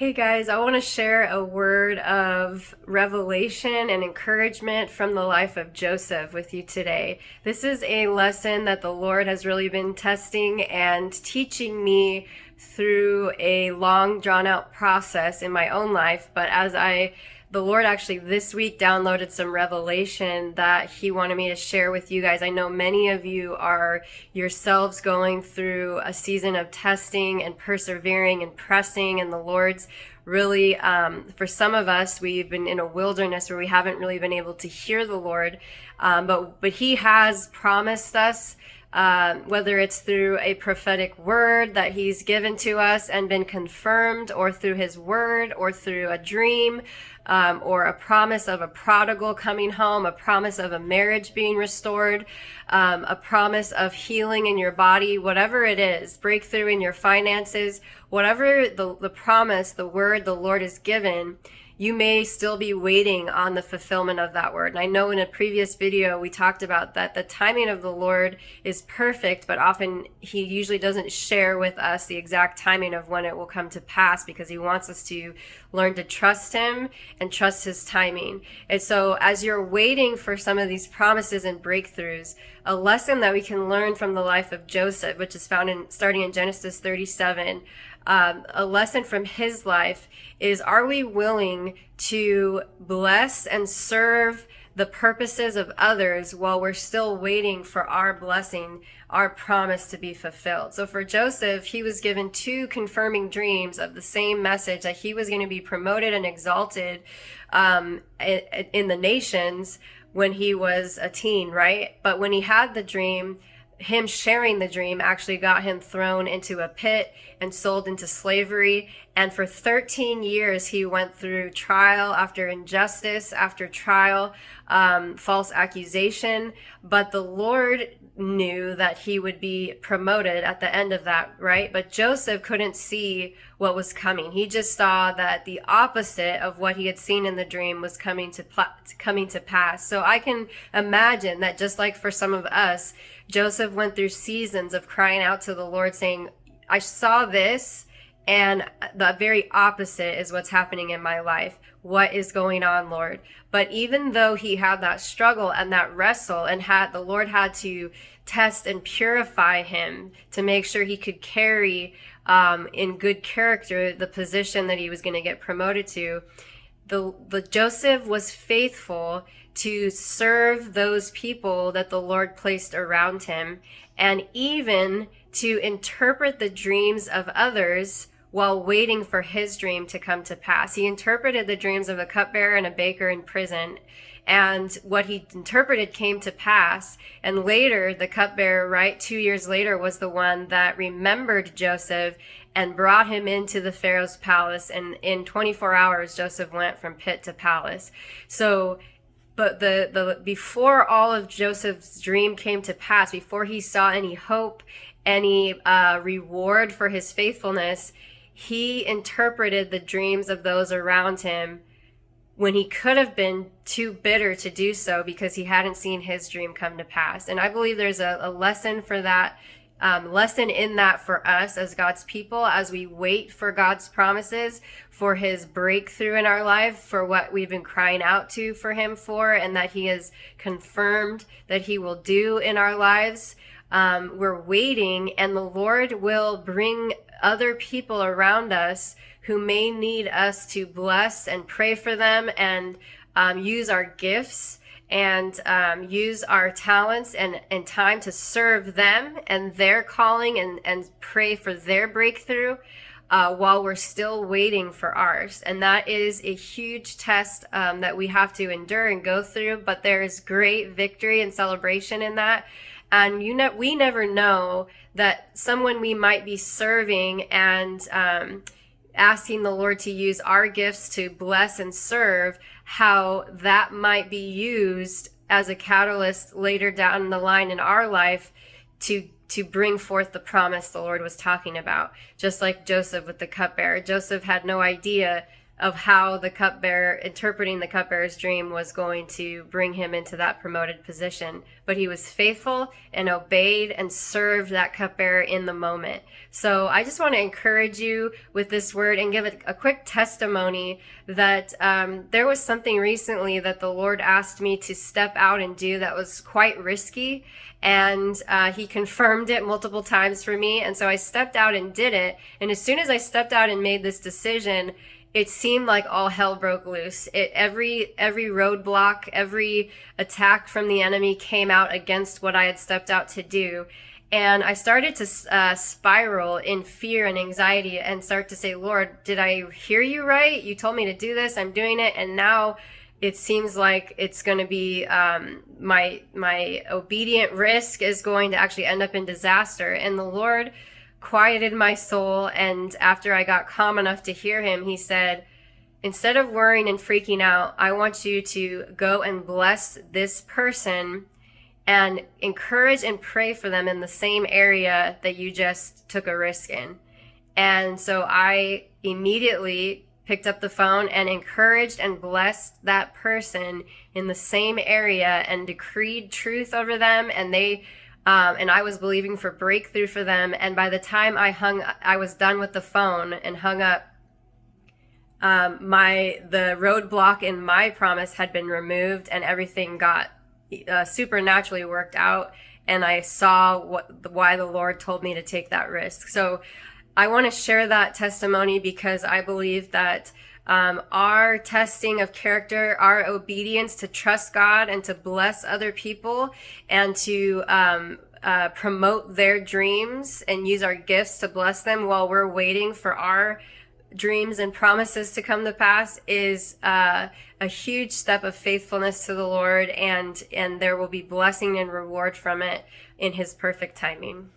Hey guys, I want to share a word of revelation and encouragement from the life of Joseph with you today. This is a lesson that the Lord has really been testing and teaching me through a long drawn out process in my own life. But the Lord actually this week downloaded some revelation that He wanted me to share with you guys. I know many of you are yourselves going through a season of testing and persevering and pressing, and the Lord's really, for some of us, we've been in a wilderness where we haven't really been able to hear the Lord, but He has promised us. Whether it's through a prophetic word that He's given to us and been confirmed, or through His word, or through a dream, or a promise of a prodigal coming home, a promise of a marriage being restored, a promise of healing in your body, whatever it is, breakthrough in your finances, whatever the promise, the word the Lord has given, you may still be waiting on the fulfillment of that word. And I know in a previous video we talked about that the timing of the Lord is perfect, but often He usually doesn't share with us the exact timing of when it will come to pass, because He wants us to learn to trust Him and trust His timing. And so as you're waiting for some of these promises and breakthroughs, a lesson that we can learn from the life of Joseph, which is found starting in Genesis 37, a lesson from his life is, are we willing to bless and serve the purposes of others while we're still waiting for our blessing, our promise to be fulfilled? So for Joseph, he was given two confirming dreams of the same message, that he was going to be promoted and exalted in the nations when he was a teen, right? But when he had the dream, him sharing the dream actually got him thrown into a pit and sold into slavery. And for 13 years, he went through trial after injustice, after trial, false accusation. But the Lord knew that he would be promoted at the end of that, right? But Joseph couldn't see what was coming. He just saw that the opposite of what he had seen in the dream was coming to pass. So I can imagine that, just like for some of us, Joseph went through seasons of crying out to the Lord saying, I saw this, and the very opposite is what's happening in my life. What is going on, Lord? But even though he had that struggle and that wrestle, and the Lord had to test and purify him to make sure he could carry in good character the position that he was going to get promoted to, the Joseph was faithful to serve those people that the Lord placed around him, and even to interpret the dreams of others while waiting for his dream to come to pass. He interpreted the dreams of a cupbearer and a baker in prison, and what he interpreted came to pass. And later, the cupbearer, right, 2 years later, was the one that remembered Joseph and brought him into the Pharaoh's palace. And in 24 hours, Joseph went from pit to palace. So, but before all of Joseph's dream came to pass, before he saw any hope, any reward for his faithfulness, he interpreted the dreams of those around him when he could have been too bitter to do so, because he hadn't seen his dream come to pass. And I believe there's a lesson for that, lesson in that for us as God's people, as we wait for God's promises, for his breakthrough in our life, for what we've been crying out to for him for, and that he has confirmed that he will do in our lives. We're waiting, and the Lord will bring other people around us who may need us to bless and pray for them, and use our gifts and use our talents and time to serve them and their calling, and pray for their breakthrough while we're still waiting for ours. And that is a huge test that we have to endure and go through, but there is great victory and celebration in that. And we never know that someone we might be serving and asking the Lord to use our gifts to bless and serve, how that might be used as a catalyst later down the line in our life to bring forth the promise the Lord was talking about. Just like Joseph with the cupbearer. Joseph had no idea of how the cupbearer, interpreting the cupbearer's dream, was going to bring him into that promoted position. But he was faithful and obeyed and served that cupbearer in the moment. So I just want to encourage you with this word and give a quick testimony that there was something recently that the Lord asked me to step out and do that was quite risky. And he confirmed it multiple times for me. And so I stepped out and did it. And as soon as I stepped out and made this decision, it seemed like all hell broke loose. Every roadblock, every attack from the enemy came out against what I had stepped out to do. And I started to spiral in fear and anxiety and start to say, Lord, did I hear you right? You told me to do this. I'm doing it. And now it seems like it's going to be my obedient risk is going to actually end up in disaster. And the Lord quieted my soul, and after I got calm enough to hear him, he said, instead of worrying and freaking out, I want you to go and bless this person and encourage and pray for them in the same area that you just took a risk in. And so I immediately picked up the phone and encouraged and blessed that person in the same area and decreed truth over them, and I was believing for breakthrough for them. And by the time I was done with the phone and hung up, the roadblock in my promise had been removed, and everything got supernaturally worked out. And I saw why the Lord told me to take that risk. So I want to share that testimony because I believe that our testing of character, our obedience to trust God and to bless other people and to promote their dreams and use our gifts to bless them while we're waiting for our dreams and promises to come to pass is a huge step of faithfulness to the Lord, and there will be blessing and reward from it in his perfect timing.